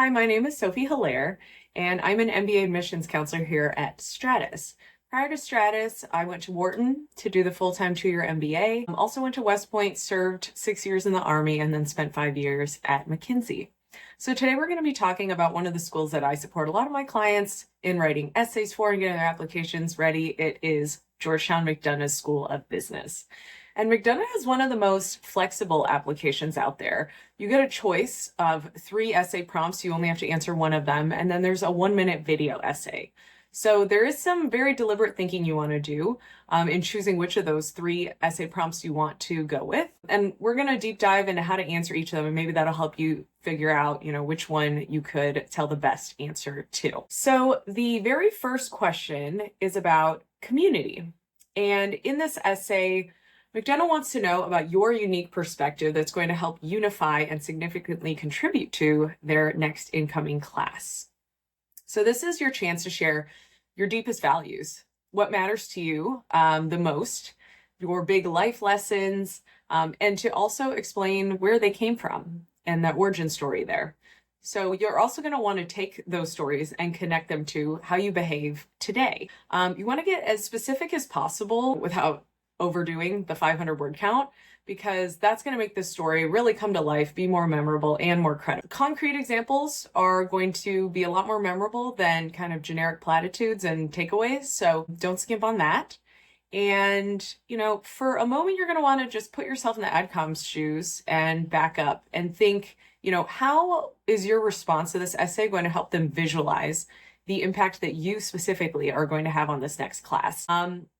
Hi, my name is Sophie Hilaire, and I'm an MBA admissions counselor here at Stratus. Prior to Stratus, I went to Wharton to do the full-time 2-year MBA. Also went to West Point, served 6 years in the Army, and then spent 5 years at McKinsey. So today we're going to be talking about one of the schools that I support a lot of my clients in writing essays for and getting their applications ready. It is Georgetown McDonough School of Business. And McDonough is one of the most flexible applications out there. You get a choice of 3 essay prompts. You only have to answer one of them. And then there's a 1-minute video essay. So there is some very deliberate thinking you want to do in choosing which of those 3 essay prompts you want to go with. And we're going to deep dive into how to answer each of them. And maybe that'll help you figure out, which one you could tell the best answer to. So the very first question is about community. And in this essay, McDonough wants to know about your unique perspective that's going to help unify and significantly contribute to their next incoming class. So this is your chance to share your deepest values, what matters to you the most, your big life lessons, and to also explain where they came from and that origin story there. So you're also going to want to take those stories and connect them to how you behave today. You want to get as specific as possible without overdoing the 500 word count, because that's going to make this story really come to life, be more memorable and more credible. Concrete examples are going to be a lot more memorable than kind of generic platitudes and takeaways. So don't skimp on that. And, for a moment, you're going to want to just put yourself in the adcom's shoes and back up and think, how is your response to this essay going to help them visualize the impact that you specifically are going to have on this next class?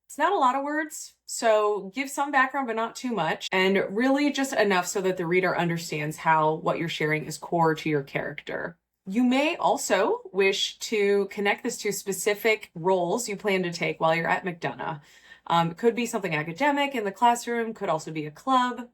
It's not a lot of words, so give some background, but not too much, and really just enough so that the reader understands how what you're sharing is core to your character. You may also wish to connect this to specific roles you plan to take while you're at McDonough. It could be something academic in the classroom, could also be a club.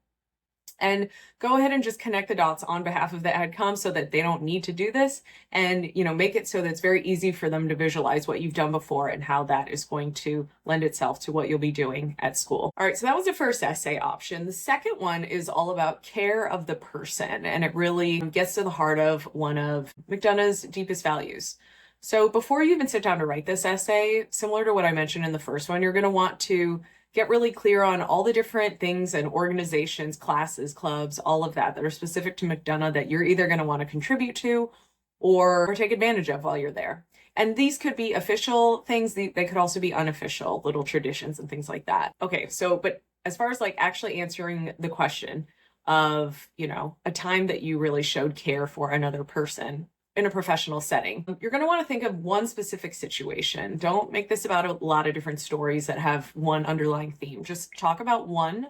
And go ahead and just connect the dots on behalf of the adcom so that they don't need to do this, and make it so that it's very easy for them to visualize what you've done before and how that is going to lend itself to what you'll be doing at school. All right, so that was the first essay option. The second one is all about care of the person, and it really gets to the heart of one of McDonough's deepest values. So before you even sit down to write this essay, similar to what I mentioned in the first one, you're going to want to get really clear on all the different things and organizations, classes, clubs, all of that are specific to McDonough that you're either going to want to contribute to or take advantage of while you're there. And these could be official things. They could also be unofficial, little traditions and things like that. Okay, but as far as actually answering the question of, a time that you really showed care for another person in a professional setting, you're going to want to think of one specific situation. Don't make this about a lot of different stories that have one underlying theme. Just talk about one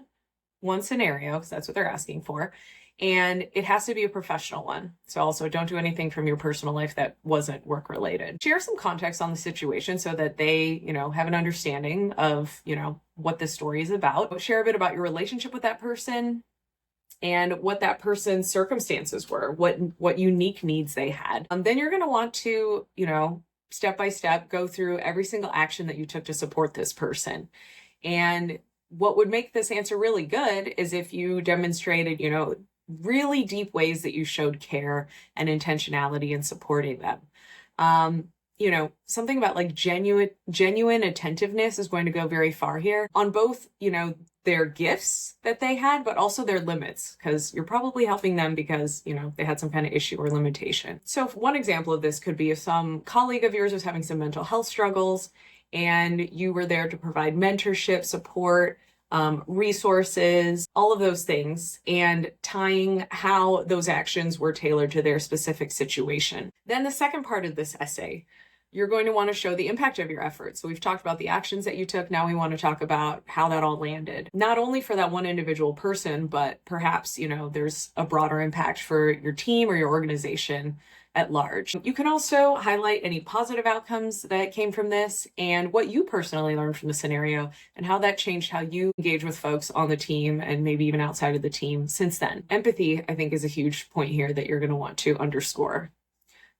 scenario, because that's what they're asking for. And it has to be a professional one. So also don't do anything from your personal life that wasn't work related. Share some context on the situation so that they, have an understanding of, what this story is about. Share a bit about your relationship with that person and what that person's circumstances were, what unique needs they had. Then you're going to want to, step by step, go through every single action that you took to support this person. And what would make this answer really good is if you demonstrated, really deep ways that you showed care and intentionality in supporting them. Something about genuine attentiveness is going to go very far here on both, their gifts that they had, but also their limits, because you're probably helping them because, they had some kind of issue or limitation. So one example of this could be if some colleague of yours was having some mental health struggles and you were there to provide mentorship, support, resources, all of those things, and tying how those actions were tailored to their specific situation. Then the second part of this essay, you're going to want to show the impact of your efforts. So we've talked about the actions that you took. Now we want to talk about how that all landed, not only for that one individual person, but perhaps, there's a broader impact for your team or your organization at large. You can also highlight any positive outcomes that came from this and what you personally learned from the scenario and how that changed how you engage with folks on the team and maybe even outside of the team since then. Empathy, I think, is a huge point here that you're going to want to underscore.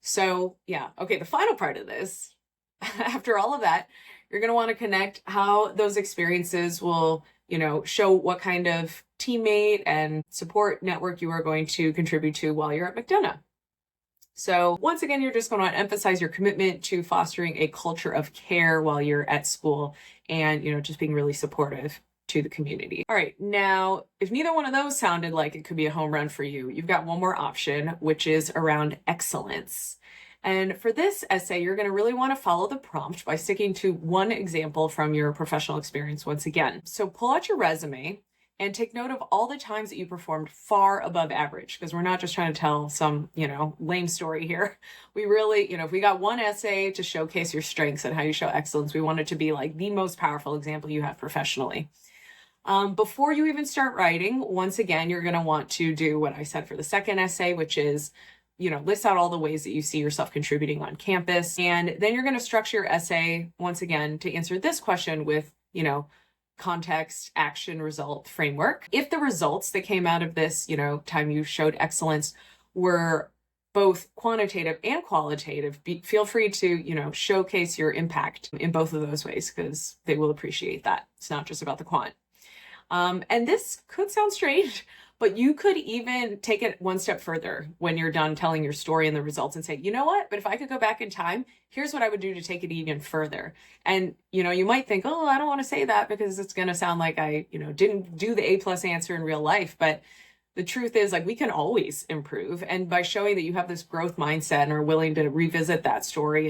So yeah, okay, the final part of this, after all of that, you're going to want to connect how those experiences will, show what kind of teammate and support network you are going to contribute to while you're at McDonough. So once again, you're just going to emphasize your commitment to fostering a culture of care while you're at school and, just being really supportive to the community. All right, now, if neither one of those sounded like it could be a home run for you, you've got one more option, which is around excellence. And for this essay, you're going to really want to follow the prompt by sticking to one example from your professional experience once again. So pull out your resume and take note of all the times that you performed far above average, because we're not just trying to tell some, lame story here. We really, if we got one essay to showcase your strengths and how you show excellence, we want it to be like the most powerful example you have professionally. Before you even start writing, once again, you're going to want to do what I said for the second essay, which is, list out all the ways that you see yourself contributing on campus. And then you're going to structure your essay, once again, to answer this question with, context, action, result, framework. If the results that came out of this, time you showed excellence were both quantitative and qualitative, feel free to, showcase your impact in both of those ways, because they will appreciate that. It's not just about the quant. And this could sound strange, but you could even take it one step further when you're done telling your story and the results and say, you know what, but if I could go back in time, here's what I would do to take it even further. And, you might think, oh, I don't want to say that because it's going to sound like I, didn't do the A+ answer in real life. But the truth is, like, we can always improve. And by showing that you have this growth mindset and are willing to revisit that story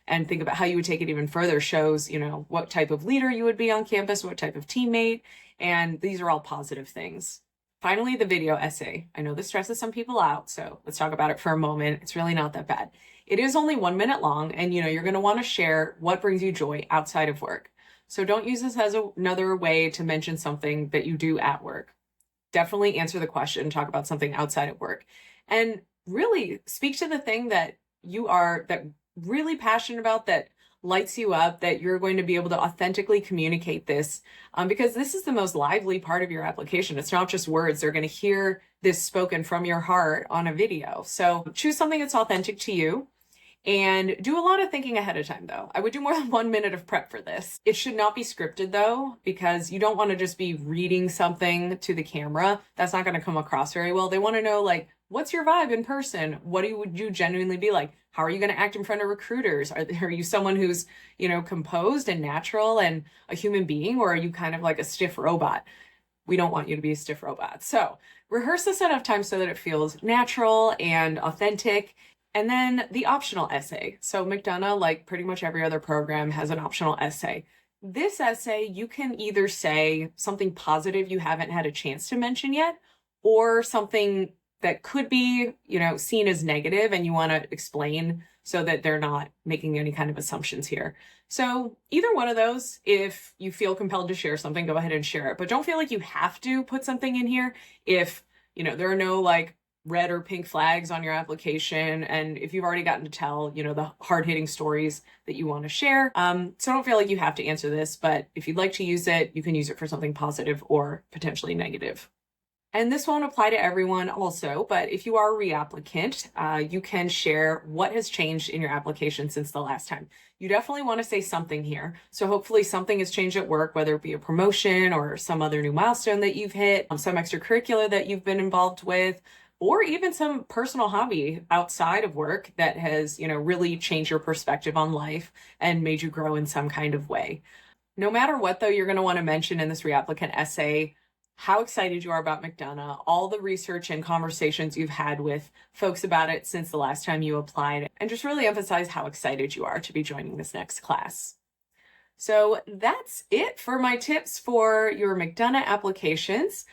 and think about how you would take it even further shows, what type of leader you would be on campus, what type of teammate. And these are all positive things. Finally, the video essay. I know this stresses some people out, so let's talk about it for a moment. It's really not that bad. It is only 1 minute long, and you're going to want to share what brings you joy outside of work. So don't use this as another way to mention something that you do at work. Definitely answer the question, talk about something outside of work. And really speak to the thing that you are really passionate about, that lights you up, that you're going to be able to authentically communicate this, because this is the most lively part of your application. It's not just words. They're going to hear this spoken from your heart on a video. So choose something that's authentic to you and do a lot of thinking ahead of time, though. I would do more than 1 minute of prep for this. It should not be scripted, though, because you don't want to just be reading something to the camera. That's not going to come across very well. They want to know, like, what's your vibe in person? What would you genuinely be like? How are you going to act in front of recruiters? Are you someone who's, composed and natural and a human being, or are you kind of like a stiff robot? We don't want you to be a stiff robot. So rehearse this enough times so that it feels natural and authentic. And then the optional essay. So McDonough, like pretty much every other program, has an optional essay. This essay, you can either say something positive you haven't had a chance to mention yet, or something that could be, seen as negative and you want to explain so that they're not making any kind of assumptions here. So either one of those, if you feel compelled to share something, go ahead and share it. But don't feel like you have to put something in here if, there are no like red or pink flags on your application. And if you've already gotten to tell, the hard-hitting stories that you want to share. So don't feel like you have to answer this, but if you'd like to use it, you can use it for something positive or potentially negative. And this won't apply to everyone also, but if you are a reapplicant, you can share what has changed in your application since the last time. You definitely want to say something here. So hopefully something has changed at work, whether it be a promotion or some other new milestone that you've hit, some extracurricular that you've been involved with, or even some personal hobby outside of work that has, really changed your perspective on life and made you grow in some kind of way. No matter what, though, you're going to want to mention in this reapplicant essay how excited you are about McDonough, all the research and conversations you've had with folks about it since the last time you applied, and just really emphasize how excited you are to be joining this next class. So that's it for my tips for your McDonough applications.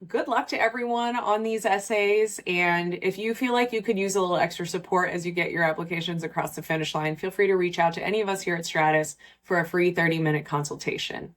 Good luck to everyone on these essays. And if you feel like you could use a little extra support as you get your applications across the finish line, feel free to reach out to any of us here at Stratus for a free 30-minute consultation.